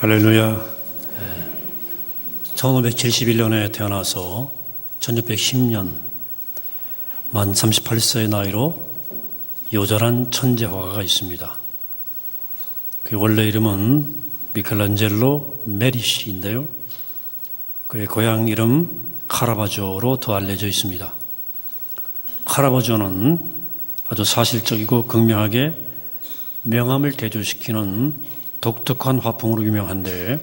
할렐루야. 1571년에 태어나서 1610년 만 38세의 나이로 요절한 천재 화가가 있습니다. 그 원래 이름은 미켈란젤로 메리시인데요. 그의 고향 이름 카라바조로 더 알려져 있습니다. 카라바조는 아주 사실적이고 극명하게 명암을 대조시키는 독특한 화풍으로 유명한데,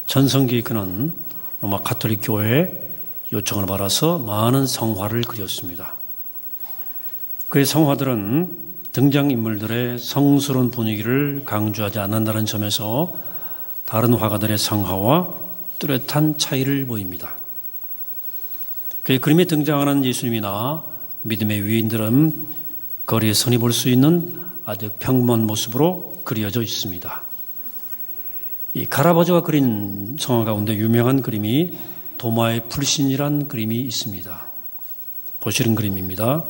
전성기에 그는 로마 가톨릭 교회의 요청을 받아서 많은 성화를 그렸습니다. 그의 성화들은 등장인물들의 성스러운 분위기를 강조하지 않는다는 점에서 다른 화가들의 성화와 뚜렷한 차이를 보입니다. 그의 그림에 등장하는 예수님이나 믿음의 위인들은 거리에서 흔히 볼 수 있는 아주 평범한 모습으로 그려져 있습니다. 이 카라바조가 그린 성화 가운데 유명한 그림이 도마의 불신이란 그림이 있습니다. 보시는 그림입니다.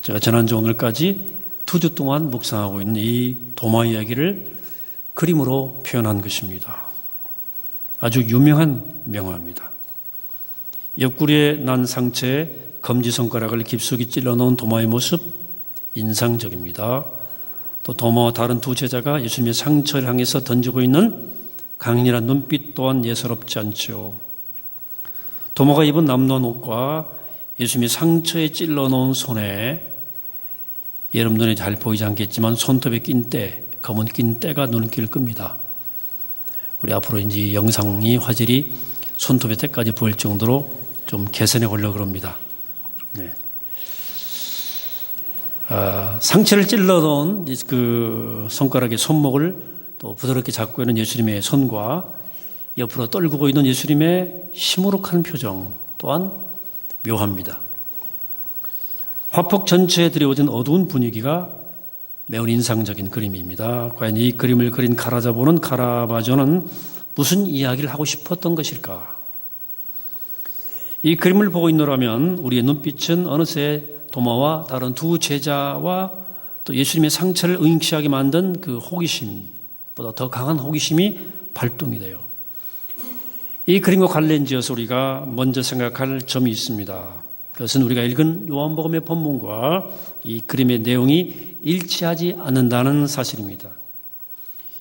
제가 지난주 오늘까지 2주 동안 묵상하고 있는 이 도마 이야기를 그림으로 표현한 것입니다. 아주 유명한 명화입니다. 옆구리에 난 상체에 검지손가락을 깊숙이 찔러놓은 도마의 모습, 인상적입니다. 또 도마와 다른 두 제자가 예수님의 상처를 향해서 던지고 있는 강렬한 눈빛 또한 예사롭지 않죠. 도마가 입은 남노한 옷과 예수님의 상처에 찔러놓은 손에, 여러분 눈에 잘 보이지 않겠지만 손톱에 낀 때, 검은 낀 때가 눈길을 끕니다. 우리 앞으로 이제 영상이 화질이 손톱의 때까지 보일 정도로 좀 개선해 보려고 합니다. 네. 상처를 찔러놓은 그 손가락의 손목을 또 부드럽게 잡고 있는 예수님의 손과 옆으로 떨구고 있는 예수님의 시무룩한 표정 또한 묘합니다. 화폭 전체에 드리워진 어두운 분위기가 매우 인상적인 그림입니다. 과연 이 그림을 그린 카라바조는 무슨 이야기를 하고 싶었던 것일까? 이 그림을 보고 있노라면 우리의 눈빛은 어느새 도마와 다른 두 제자와 또 예수님의 상처를 응시하게 만든 그 호기심보다 더 강한 호기심이 발동이 돼요. 이 그림과 관련지어서 우리가 먼저 생각할 점이 있습니다. 그것은 우리가 읽은 요한복음의 본문과 이 그림의 내용이 일치하지 않는다는 사실입니다.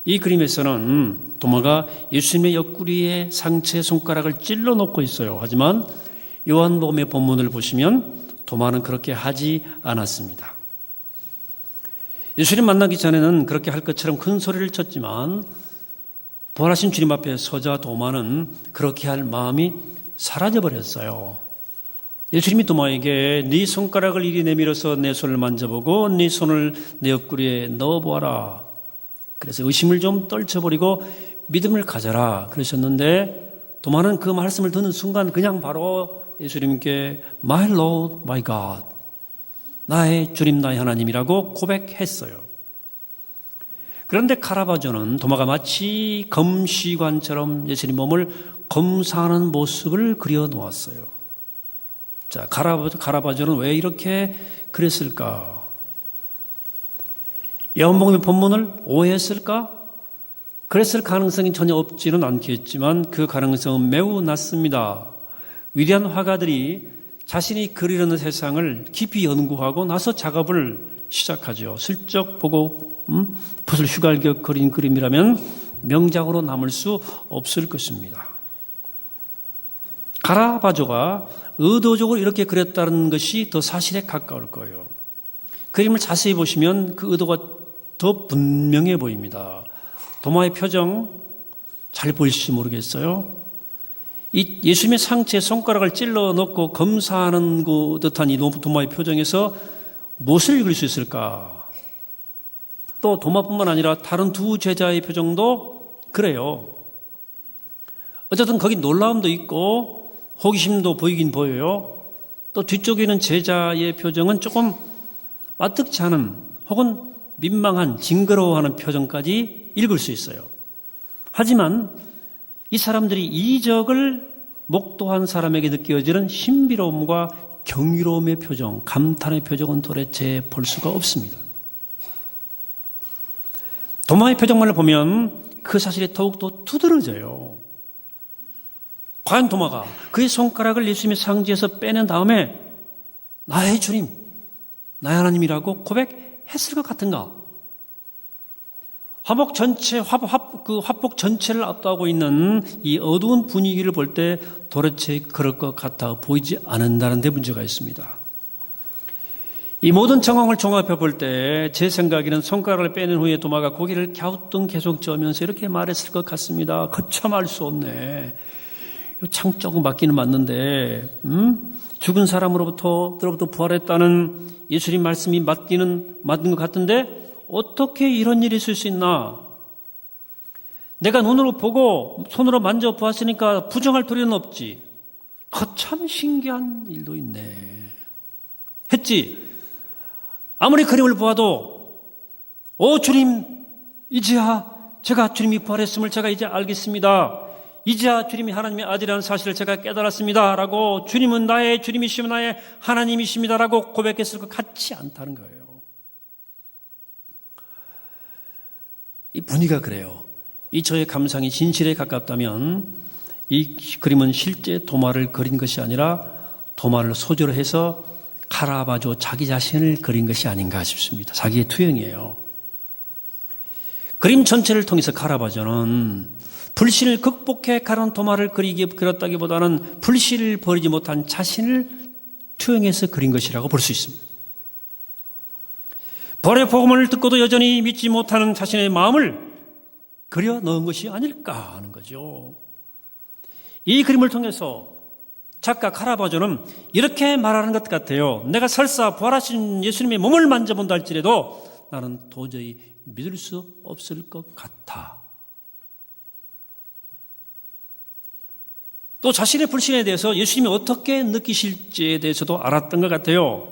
이 그림에서는 도마가 예수님의 옆구리에 상처의 손가락을 찔러 놓고 있어요. 하지만 요한복음의 본문을 보시면 도마는 그렇게 하지 않았습니다. 예수님 만나기 전에는 그렇게 할 것처럼 큰 소리를 쳤지만 부활하신 주님 앞에 서자 도마는 그렇게 할 마음이 사라져버렸어요. 예수님이 도마에게 네 손가락을 이리 내밀어서 내 손을 만져보고 네 손을 내 옆구리에 넣어보아라. 그래서 의심을 좀 떨쳐버리고 믿음을 가져라 그러셨는데, 도마는 그 말씀을 듣는 순간 그냥 바로 예수님께 My Lord, my God, 나의 주님, 나의 하나님이라고 고백했어요. 그런데 카라바조는 도마가 마치 검시관처럼 예수님 몸을 검사하는 모습을 그려놓았어요. 자, 카라바조는 왜 이렇게 그랬을까? 요한복음의 본문을 오해했을까? 그랬을 가능성이 전혀 없지는 않겠지만 그 가능성은 매우 낮습니다. 위대한 화가들이 자신이 그리려는 세상을 깊이 연구하고 나서 작업을 시작하죠. 슬쩍 보고 붓을 휘갈겨 그린 그림이라면 명작으로 남을 수 없을 것입니다. 카라바조가 의도적으로 이렇게 그렸다는 것이 더 사실에 가까울 거예요. 그림을 자세히 보시면 그 의도가 더 분명해 보입니다. 도마의 표정 잘 보일지 모르겠어요. 이 예수님의 상체에 손가락을 찔러 넣고 검사하는 듯한 이 도마의 표정에서 무엇을 읽을 수 있을까? 또 도마뿐만 아니라 다른 두 제자의 표정도 그래요. 어쨌든 거기 놀라움도 있고 호기심도 보이긴 보여요. 또 뒤쪽에 있는 제자의 표정은 조금 마뜩지 않은 혹은 민망한 징그러워하는 표정까지 읽을 수 있어요. 하지만 이 사람들이 이적을 목도한 사람에게 느껴지는 신비로움과 경이로움의 표정, 감탄의 표정은 도대체 볼 수가 없습니다. 도마의 표정만을 보면 그 사실이 더욱더 두드러져요. 과연 도마가 그의 손가락을 예수님의 상지에서 빼낸 다음에 나의 주님, 나의 하나님이라고 고백했을 것 같은가? 화복 전체를 압도하고 있는 이 어두운 분위기를 볼 때 도대체 그럴 것 같아 보이지 않는다는 데 문제가 있습니다. 이 모든 정황을 종합해 볼 때 제 생각에는 손가락을 빼낸 후에 도마가 고개를 갸우뚱 계속 저으면서 이렇게 말했을 것 같습니다. 거참 알 수 없네. 창 조금 맞기는 맞는데 죽은 사람으로부터 부활했다는 예수님 말씀이 맞는 것 같은데 어떻게 이런 일이 있을 수 있나? 내가 눈으로 보고 손으로 만져보았으니까 부정할 도리는 없지. 거참 신기한 일도 있네. 했지. 아무리 그림을 보아도 주님, 이제야 제가 주님이 부활했음을 제가 이제 알겠습니다. 이제야 주님이 하나님의 아들이라는 사실을 제가 깨달았습니다. 라고 주님은 나의 주님이시며 나의 하나님이십니다. 라고 고백했을 것 같지 않다는 거예요. 이 분위기가 그래요. 이 저의 감상이 진실에 가깝다면 이 그림은 실제 도마를 그린 것이 아니라 도마를 소재로 해서 카라바조 자기 자신을 그린 것이 아닌가 싶습니다. 자기의 투영이에요. 그림 전체를 통해서 카라바조는 불신을 극복해 가는 도마를 그렸다기보다는 불신을 버리지 못한 자신을 투영해서 그린 것이라고 볼 수 있습니다. 부활의 복음을 듣고도 여전히 믿지 못하는 자신의 마음을 그려 넣은 것이 아닐까 하는 거죠. 이 그림을 통해서 작가 카라바조는 이렇게 말하는 것 같아요. 내가 설사 부활하신 예수님의 몸을 만져본다 할지라도 나는 도저히 믿을 수 없을 것 같아. 또 자신의 불신에 대해서 예수님이 어떻게 느끼실지에 대해서도 알았던 것 같아요.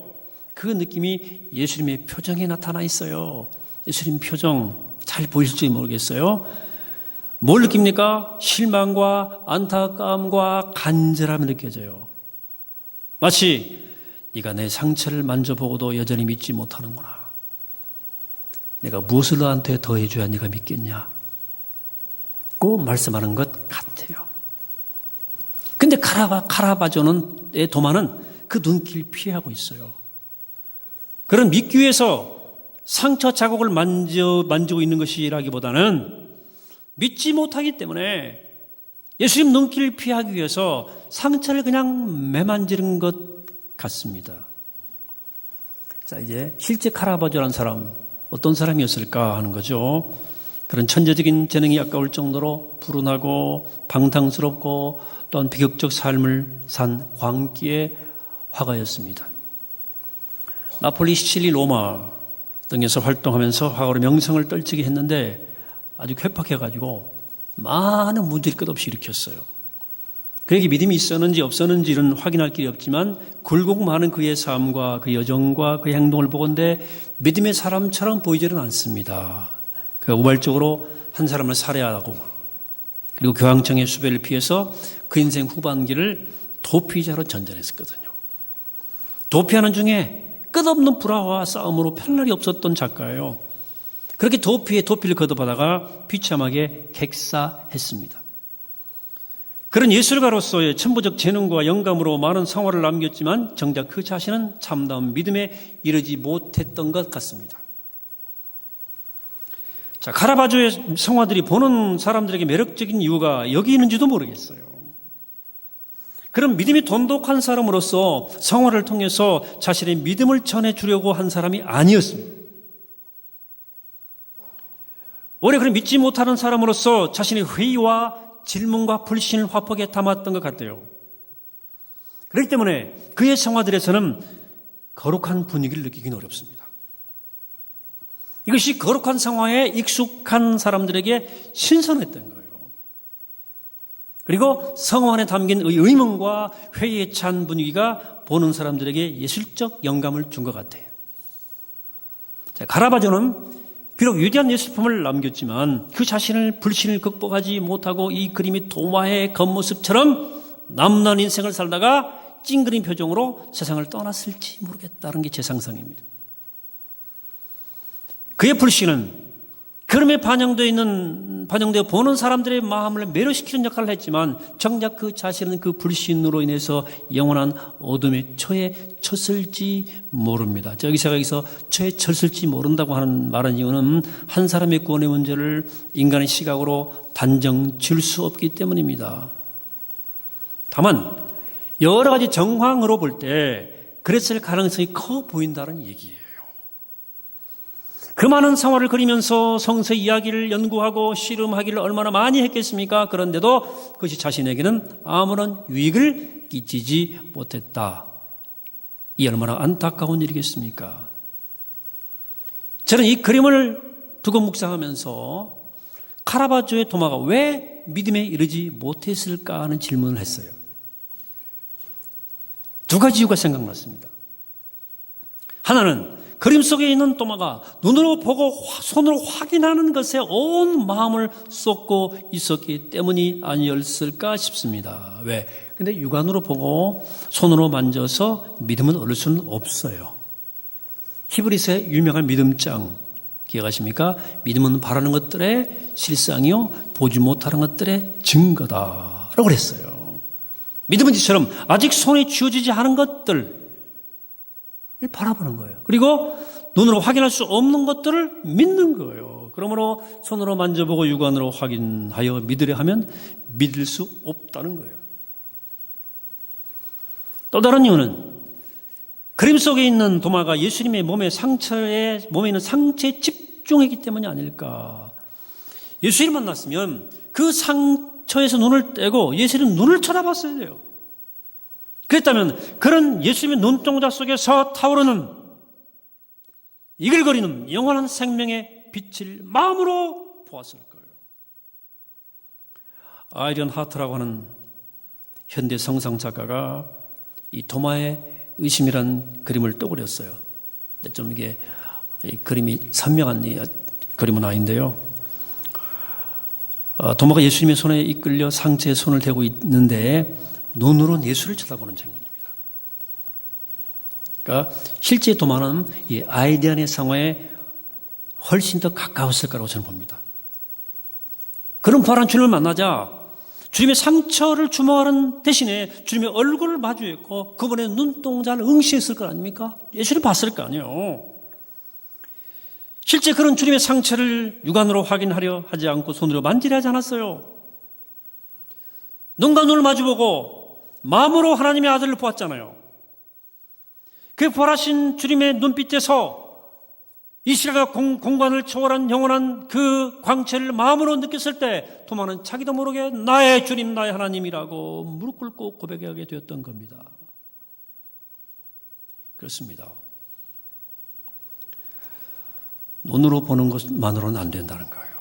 그 느낌이 예수님의 표정에 나타나 있어요. 예수님 표정 잘 보일지 모르겠어요. 뭘 느낍니까? 실망과 안타까움과 간절함이 느껴져요. 마치 네가 내 상처를 만져보고도 여전히 믿지 못하는구나. 내가 무엇을 너한테 더해줘야 네가 믿겠냐? 고 말씀하는 것 같아요. 근데 카라바조의 도마는 그 눈길 피하고 있어요. 그런 믿기 위해서 상처 자국을 만지고 있는 것이라기보다는 믿지 못하기 때문에 예수님 눈길을 피하기 위해서 상처를 그냥 매만지는 것 같습니다. 자, 이제 실제 카라바조라는 사람, 어떤 사람이었을까 하는 거죠. 그런 천재적인 재능이 아까울 정도로 불운하고 방탕스럽고 또한 비극적 삶을 산 광기의 화가였습니다. 나폴리, 시칠리, 로마 등에서 활동하면서 화가로 명성을 떨치게 했는데 아주 괴팍해가지고 많은 문제를 끝없이 일으켰어요. 그에게 믿음이 있었는지 없었는지는 확인할 길이 없지만 굴곡 많은 그의 삶과 그 여정과 그의 행동을 보건대 믿음의 사람처럼 보이지는 않습니다. 그가 우발적으로 한 사람을 살해하고 그리고 교황청의 수배를 피해서 그 인생 후반기를 도피자로 전전했었거든요. 도피하는 중에 끝없는 불화와 싸움으로 편 날이 없었던 작가예요. 그렇게 도피를 거듭하다가 비참하게 객사했습니다. 그런 예술가로서의 천부적 재능과 영감으로 많은 성화를 남겼지만 정작 그 자신은 참다운 믿음에 이르지 못했던 것 같습니다. 자, 카라바조의 성화들이 보는 사람들에게 매력적인 이유가 여기 있는지도 모르겠어요. 그런 믿음이 돈독한 사람으로서 성화를 통해서 자신의 믿음을 전해주려고 한 사람이 아니었습니다. 오히려 그런 믿지 못하는 사람으로서 자신의 회의와 질문과 불신을 화폭에 담았던 것 같아요. 그렇기 때문에 그의 성화들에서는 거룩한 분위기를 느끼기는 어렵습니다. 이것이 거룩한 성화에 익숙한 사람들에게 신선했던 거예요. 그리고 성화 안에 담긴 의문과 회의에 찬 분위기가 보는 사람들에게 예술적 영감을 준 것 같아요. 자, 카라바조는 비록 위대한 예술품을 남겼지만 그 자신을 불신을 극복하지 못하고 이 그림이 도마의 겉모습처럼 남는 인생을 살다가 찡그린 표정으로 세상을 떠났을지 모르겠다는 게 제 상상입니다. 그의 불신은 그림에 반영되어 있는 반영되어 보는 사람들의 마음을 매료시키는 역할을 했지만 정작 그 자신은 그 불신으로 인해서 영원한 어둠에 처했을지 모릅니다. 여기서 처했을지 모른다고 하는 말은 이유는 한 사람의 구원의 문제를 인간의 시각으로 단정 지을 수 없기 때문입니다. 다만 여러 가지 정황으로 볼 때 그랬을 가능성이 커 보인다는 얘기예요. 그 많은 상황을 그리면서 성서 이야기를 연구하고 씨름하기를 얼마나 많이 했겠습니까? 그런데도 그것이 자신에게는 아무런 유익을 끼치지 못했다. 이 얼마나 안타까운 일이겠습니까? 저는 이 그림을 두고 묵상하면서 카라바조의 도마가 왜 믿음에 이르지 못했을까 하는 질문을 했어요. 두 가지 이유가 생각났습니다. 하나는 그림 속에 있는 도마가 눈으로 보고 손으로 확인하는 것에 온 마음을 쏟고 있었기 때문이 아니었을까 싶습니다. 왜? 근데 육안으로 보고 손으로 만져서 믿음은 얻을 수는 없어요. 히브리서의 유명한 믿음장 기억하십니까? 믿음은 바라는 것들의 실상이요 보지 못하는 것들의 증거다라고 그랬어요. 믿음은 이처럼 아직 손에 쥐어지지 않은 것들 바라보는 거예요. 그리고 눈으로 확인할 수 없는 것들을 믿는 거예요. 그러므로 손으로 만져보고 육안으로 확인하여 믿으려 하면 믿을 수 없다는 거예요. 또 다른 이유는 그림 속에 있는 도마가 예수님의 몸에 있는 상처에 집중했기 때문이 아닐까. 예수님 만났으면 그 상처에서 눈을 떼고 예수님 눈을 쳐다봤어야 돼요. 그랬다면 그런 예수님의 눈동자 속에서 타오르는 이글거리는 영원한 생명의 빛을 마음으로 보았을 거예요. 아이리언 하트라고 하는 현대 성상 작가가 이 도마의 의심이라는 그림을 떠그렸어요. 좀 이게 그림이 선명한 그림은 아닌데요. 도마가 예수님의 손에 이끌려 상처에 손을 대고 있는데 눈으로는 예수를 쳐다보는 장면입니다. 그러니까 실제 도마는 이 아이디안의 상황에 훨씬 더 가까웠을 거라고 저는 봅니다. 그런 부활한 주님을 만나자 주님의 상처를 주목하는 대신에 주님의 얼굴을 마주했고 그분의 눈동자를 응시했을 거 아닙니까? 예수를 봤을 거 아니에요. 실제 그런 주님의 상처를 육안으로 확인하려 하지 않고 손으로 만지려 하지 않았어요. 눈과 눈을 마주보고 마음으로 하나님의 아들을 보았잖아요. 그 부활하신 주님의 눈빛에서 이스라엘과 공간을 초월한 영원한 그 광채를 마음으로 느꼈을 때 도마는 자기도 모르게 나의 주님 나의 하나님이라고 무릎 꿇고 고백하게 되었던 겁니다. 그렇습니다. 눈으로 보는 것만으로는 안 된다는 거예요.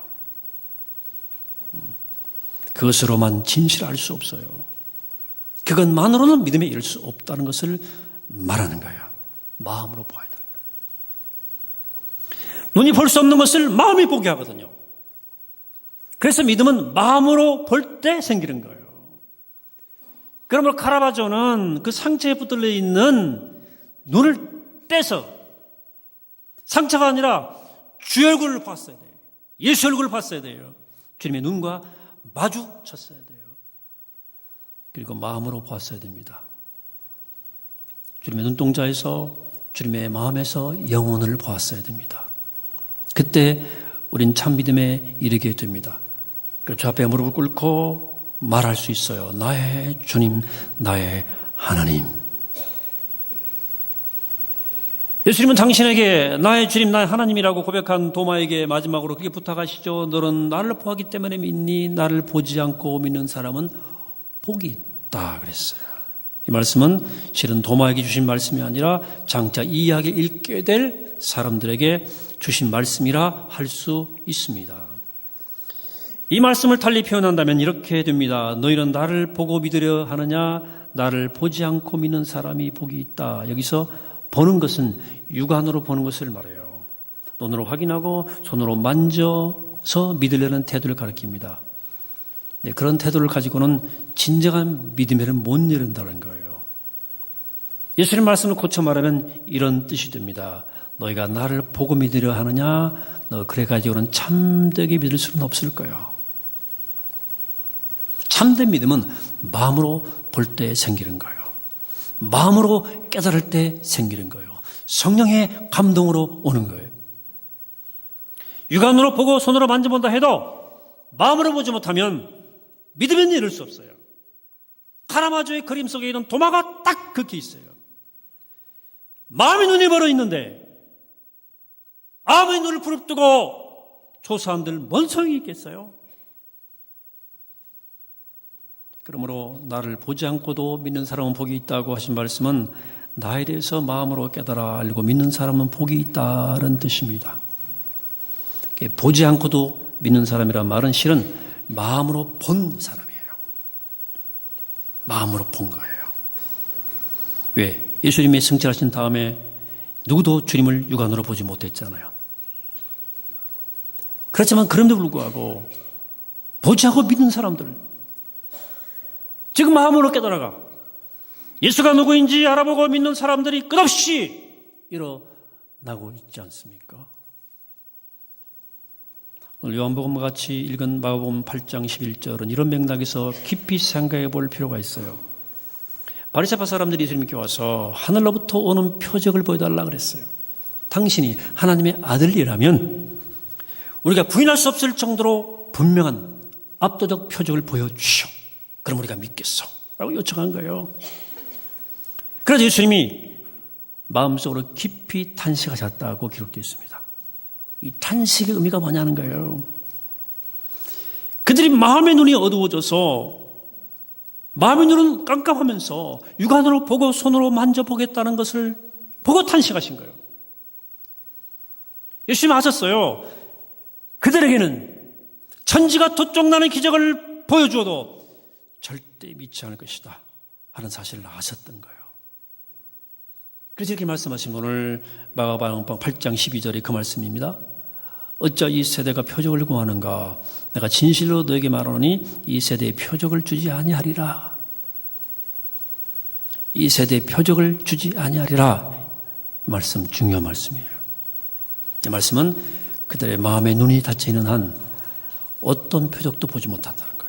그것으로만 진실을 알 수 없어요. 그것만으로는 믿음에 이를 수 없다는 것을 말하는 거예요. 마음으로 보아야 되는 거예요. 눈이 볼 수 없는 것을 마음이 보게 하거든요. 그래서 믿음은 마음으로 볼 때 생기는 거예요. 그러므로 카라바조는 그 상처에 붙들려 있는 눈을 떼서 상처가 아니라 주의 얼굴을 봤어야 돼요. 예수 얼굴을 봤어야 돼요. 주님의 눈과 마주쳤어야 돼요. 그리고 마음으로 보았어야 됩니다. 주님의 눈동자에서 주님의 마음에서 영혼을 보았어야 됩니다. 그때 우린 참 믿음에 이르게 됩니다. 주 앞에 무릎을 꿇고 말할 수 있어요. 나의 주님, 나의 하나님. 예수님은 당신에게 나의 주님, 나의 하나님이라고 고백한 도마에게 마지막으로 그렇게 부탁하시죠. 너는 나를 보았기 때문에 믿니? 나를 보지 않고 믿는 사람은 복이 있다 그랬어요. 이 말씀은 실은 도마에게 주신 말씀이 아니라 장차 이 이야기를 읽게 될 사람들에게 주신 말씀이라 할 수 있습니다. 이 말씀을 달리 표현한다면 이렇게 됩니다. 너희는 나를 보고 믿으려 하느냐? 나를 보지 않고 믿는 사람이 복이 있다. 여기서 보는 것은 육안으로 보는 것을 말해요. 눈으로 확인하고 손으로 만져서 믿으려는 태도를 가리킵니다. 네, 그런 태도를 가지고는 진정한 믿음에는 못 이른다는 거예요. 예수님 말씀을 고쳐 말하면 이런 뜻이 됩니다. 너희가 나를 보고 믿으려 하느냐? 너 그래 가지고는 참되게 믿을 수는 없을 거예요. 참된 믿음은 마음으로 볼 때 생기는 거예요. 마음으로 깨달을 때 생기는 거예요. 성령의 감동으로 오는 거예요. 육안으로 보고 손으로 만져본다 해도 마음으로 보지 못하면 믿으면 이룰 수 없어요. 카라마조의 그림 속에 있는 도마가 딱 그렇게 있어요. 마음의 눈이 멀어 있는데 아무리 눈을 부릅뜨고 조사한들 뭔 소용이 있겠어요? 그러므로 나를 보지 않고도 믿는 사람은 복이 있다고 하신 말씀은 나에 대해서 마음으로 깨달아 알고 믿는 사람은 복이 있다는 뜻입니다. 보지 않고도 믿는 사람이란 말은 실은 마음으로 본 사람이에요. 마음으로 본 거예요. 왜? 예수님이 승천하신 다음에 누구도 주님을 육안으로 보지 못했잖아요. 그렇지만 그럼에도 불구하고 보지 않고 믿는 사람들, 지금 마음으로 깨달아가 예수가 누구인지 알아보고 믿는 사람들이 끝없이 일어나고 있지 않습니까? 오늘 요한복음과 같이 읽은 마가복음 8장 11절은 이런 맥락에서 깊이 생각해 볼 필요가 있어요. 바리새파 사람들이 예수님께 와서 하늘로부터 오는 표적을 보여달라 그랬어요. 당신이 하나님의 아들이라면 우리가 부인할 수 없을 정도로 분명한 압도적 표적을 보여주시오. 그럼 우리가 믿겠어. 라고 요청한 거예요. 그래서 예수님이 마음속으로 깊이 탄식하셨다고 기록되어 있습니다. 이 탄식의 의미가 뭐냐는 거예요. 그들이 마음의 눈이 어두워져서 마음의 눈은 깜깜하면서 육안으로 보고 손으로 만져보겠다는 것을 보고 탄식하신 거예요. 예수님 아셨어요. 그들에게는 천지가 도쪽나는 기적을 보여주어도 절대 믿지 않을 것이다 하는 사실을 아셨던 거예요. 그래서 이렇게 말씀하신 오늘 마가복음 8장 12절이 그 말씀입니다. 어찌 이 세대가 표적을 구하는가? 내가 진실로 너에게 말하노니 이 세대에 표적을 주지 아니하리라. 이 세대에 표적을 주지 아니하리라. 이 말씀 중요한 말씀이에요. 이 말씀은 그들의 마음의 눈이 닫혀 있는 한 어떤 표적도 보지 못한다는 거예요.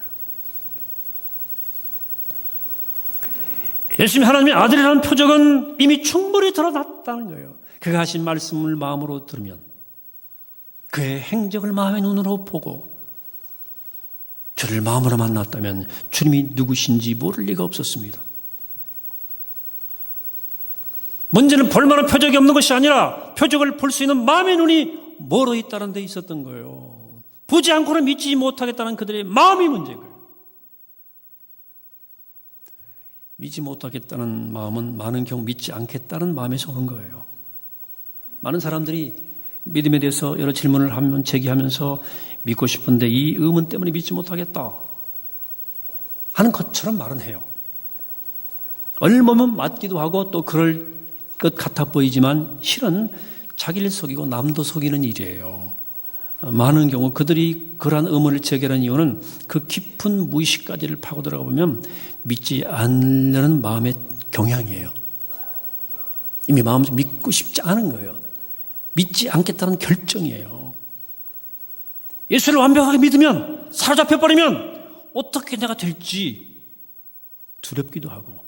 예수님 하나님의 아들이라는 표적은 이미 충분히 드러났다는 거예요. 그가 하신 말씀을 마음으로 들으면, 그의 행적을 마음의 눈으로 보고 주를 마음으로 만났다면 주님이 누구신지 모를 리가 없었습니다. 문제는 볼 만한 표적이 없는 것이 아니라 표적을 볼 수 있는 마음의 눈이 멀어 있다는 데 있었던 거예요. 보지 않고는 믿지 못하겠다는 그들의 마음이 문제인 거예요. 믿지 못하겠다는 마음은 많은 경우 믿지 않겠다는 마음에서 오는 거예요. 많은 사람들이 믿음에 대해서 여러 질문을 하면 제기하면서 믿고 싶은데 이 의문 때문에 믿지 못하겠다 하는 것처럼 말은 해요. 얼마면 맞기도 하고 또 그럴 것 같아 보이지만 실은 자기를 속이고 남도 속이는 일이에요. 많은 경우 그들이 그러한 의문을 제기하는 이유는 그 깊은 무의식까지를 파고 들어가 보면 믿지 않으려는 마음의 경향이에요. 이미 마음속에 믿고 싶지 않은 거예요. 믿지 않겠다는 결정이에요. 예수를 완벽하게 믿으면, 사로잡혀버리면 어떻게 내가 될지 두렵기도 하고,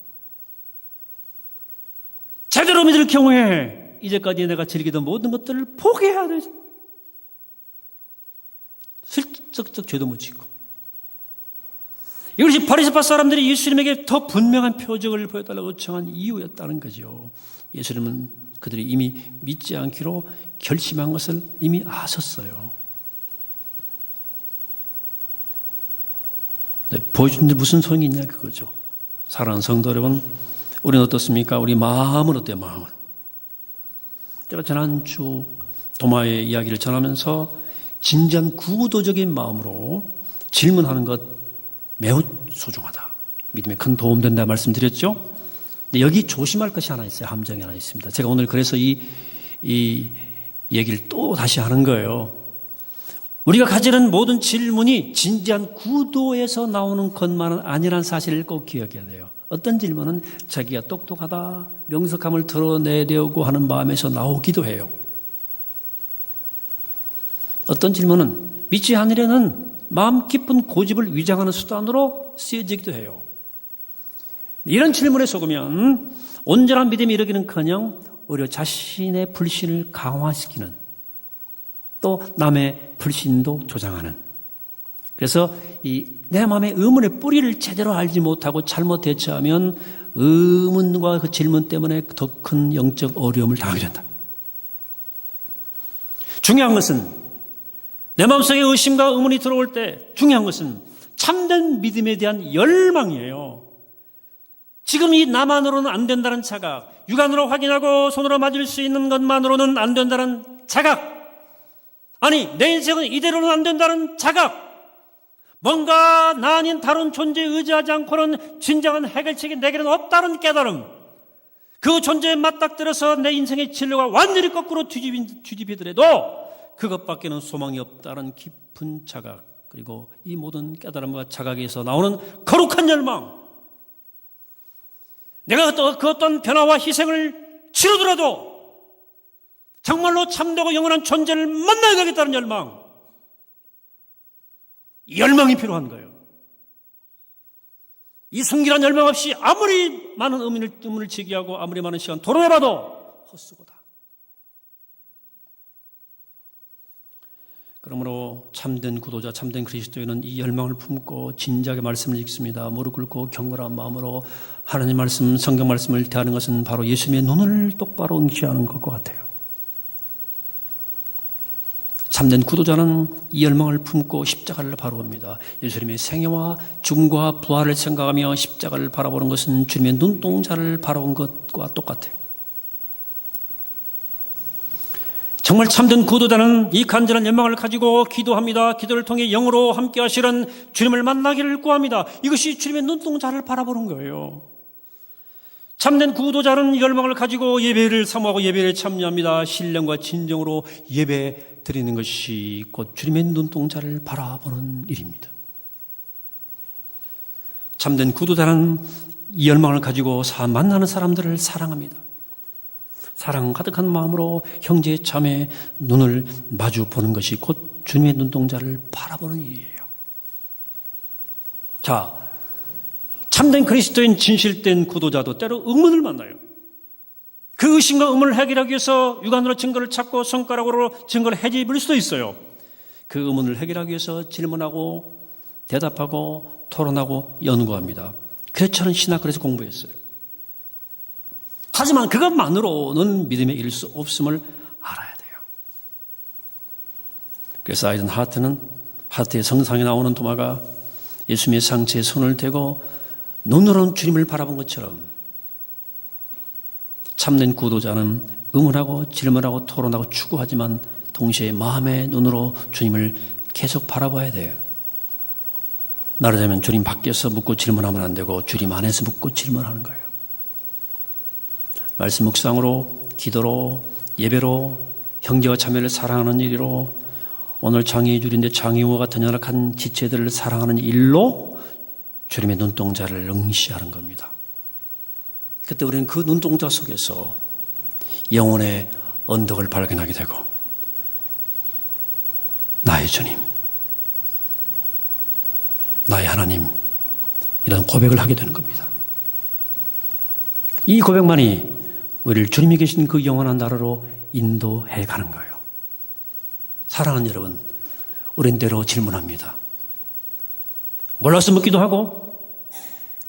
제대로 믿을 경우에 이제까지 내가 즐기던 모든 것들을 포기해야 되죠. 슬쩍쩍 죄도 못 짓고. 이것이 바리새파 사람들이 예수님에게 더 분명한 표적을 보여달라고 요청한 이유였다는 거죠. 예수님은 그들이 이미 믿지 않기로 결심한 것을 이미 아셨어요. 네, 보여주는데 무슨 소용이 있냐 그거죠. 사랑하는 성도 여러분, 우리는 어떻습니까? 우리 마음은 어때요? 마음은. 제가 지난주 도마의 이야기를 전하면서 진지한 구도적인 마음으로 질문하는 것 매우 소중하다. 믿음에 큰 도움된다 말씀드렸죠? 근데 여기 조심할 것이 하나 있어요. 함정이 하나 있습니다. 제가 오늘 그래서 이 얘기를 또 다시 하는 거예요. 우리가 가지는 모든 질문이 진지한 구도에서 나오는 것만은 아니라는 사실을 꼭 기억해야 돼요. 어떤 질문은 자기가 똑똑하다, 명석함을 드러내려고 하는 마음에서 나오기도 해요. 어떤 질문은 믿지 않으려는 마음 깊은 고집을 위장하는 수단으로 쓰여지기도 해요. 이런 질문에 속으면 온전한 믿음이 이르기는커녕 오히려 자신의 불신을 강화시키는, 또 남의 불신도 조장하는, 그래서 내 마음의 의문의 뿌리를 제대로 알지 못하고 잘못 대처하면 의문과 그 질문 때문에 더 큰 영적 어려움을 당하게 된다. 중요한 것은 내 마음속에 의심과 의문이 들어올 때 중요한 것은 참된 믿음에 대한 열망이에요. 지금 이 나만으로는 안 된다는 자각, 육안으로 확인하고 손으로 만질 수 있는 것만으로는 안 된다는 자각, 아니 내 인생은 이대로는 안 된다는 자각, 뭔가 나 아닌 다른 존재에 의지하지 않고는 진정한 해결책이 내게는 없다는 깨달음, 그 존재에 맞닥뜨려서 내 인생의 진로가 완전히 거꾸로 뒤집히더라도 그것밖에는 소망이 없다는 깊은 자각, 그리고 이 모든 깨달음과 자각에서 나오는 거룩한 열망, 내가 그 어떤 변화와 희생을 치르더라도 정말로 참되고 영원한 존재를 만나야 되겠다는 열망, 이 열망이 필요한 거예요. 이 순결한 열망 없이 아무리 많은 의문을 제기하고 아무리 많은 시간 토론해봐도 헛수고다. 그러므로 참된 구도자, 참된 그리스도인은 이 열망을 품고 진지하게 말씀을 읽습니다. 무릎 꿇고 경건한 마음으로 하나님 말씀, 성경 말씀을 대하는 것은 바로 예수님의 눈을 똑바로 응시하는 것과 같아요. 참된 구도자는 이 열망을 품고 십자가를 바라봅니다. 예수님의 생애와 죽음과 부활을 생각하며 십자가를 바라보는 것은 주님의 눈동자를 바라본 것과 똑같아요. 정말 참된 구도자는 이 간절한 열망을 가지고 기도합니다. 기도를 통해 영으로 함께 하시는 주님을 만나기를 구합니다. 이것이 주님의 눈동자를 바라보는 거예요. 참된 구도자는 열망을 가지고 예배를 사모하고 예배에 참여합니다. 신령과 진정으로 예배 드리는 것이 곧 주님의 눈동자를 바라보는 일입니다. 참된 구도자는 이 열망을 가지고 만나는 사람들을 사랑합니다. 사랑 가득한 마음으로 형제 자매의 눈을 마주 보는 것이 곧 주님의 눈동자를 바라보는 일이에요. 자, 참된 그리스도인 진실된 구도자도 때로 의문을 만나요. 그 의심과 의문을 해결하기 위해서 육안으로 증거를 찾고 손가락으로 증거를 해집을 수도 있어요. 그 의문을 해결하기 위해서 질문하고 대답하고 토론하고 연구합니다. 그렇지 않은 신학 그래서 공부했어요. 하지만 그것만으로는 믿음에 이를 수 없음을 알아야 돼요. 그래서 아이든 하트의 성상에 나오는 도마가 예수님의 상체에 손을 대고 눈으로는 주님을 바라본 것처럼 참된 구도자는 의문하고 질문하고 토론하고 추구하지만 동시에 마음의 눈으로 주님을 계속 바라봐야 돼요. 말하자면 주님 밖에서 묻고 질문하면 안 되고 주님 안에서 묻고 질문하는 거예요. 말씀 묵상으로, 기도로, 예배로, 형제와 자매를 사랑하는 일로, 오늘 장애줄인데 장애우와 같은 연약한 지체들을 사랑하는 일로 주님의 눈동자를 응시하는 겁니다. 그때 우리는 그 눈동자 속에서 영혼의 언덕을 발견하게 되고 나의 주님, 나의 하나님, 이런 고백을 하게 되는 겁니다. 이 고백만이 우리를 주님이 계신 그 영원한 나라로 인도해 가는 거예요. 사랑하는 여러분, 우린 때로 질문합니다. 몰라서 묻기도 하고,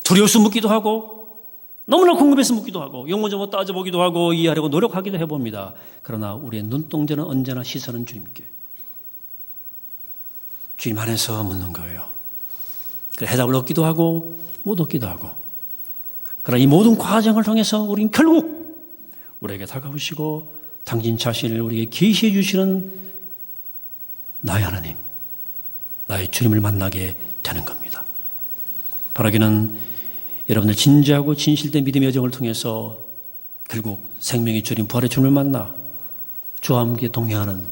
두려워서 묻기도 하고, 너무나 궁금해서 묻기도 하고, 영문적으로 따져보기도 하고, 이해하려고 노력하기도 해봅니다. 그러나 우리의 눈동자는 언제나 시선은 주님께. 주님 안에서 묻는 거예요. 해답을 얻기도 하고, 못 얻기도 하고. 그러나 이 모든 과정을 통해서 우리는 결국 우리에게 다가오시고 당신 자신을 우리에게 계시해 주시는 나의 하나님, 나의 주님을 만나게 되는 겁니다. 바라기는 여러분들 진지하고 진실된 믿음의 여정을 통해서 결국 생명의 주님, 부활의 주님을 만나 주와 함께 동행하는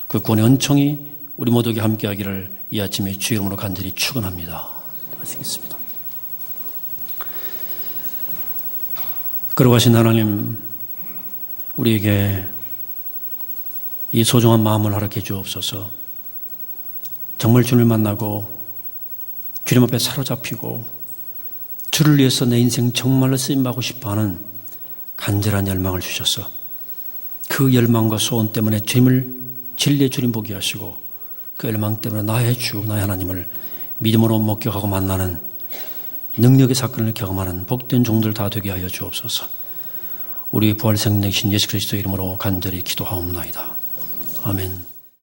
그 구원의 은총이 우리 모두에게 함께하기를 이 아침에 주의 이름으로 간절히 축원합니다. 하시겠습니다. 거룩하신 하나님, 우리에게 이 소중한 마음을 허락해 주옵소서. 정말 주님을 만나고 주님 앞에 사로잡히고 주를 위해서 내 인생 정말로 쓰임받고 싶어하는 간절한 열망을 주셔서 그 열망과 소원 때문에 주님을 진리의 주님 보게 하시고 그 열망 때문에 나의 주, 나의 하나님을 믿음으로 목격하고 만나는 능력의 사건을 경험하는 복된 종들 다 되게 하여 주옵소서. 우리 부활생명이신 예수 그리스도 이름으로 간절히 기도하옵나이다. 아멘.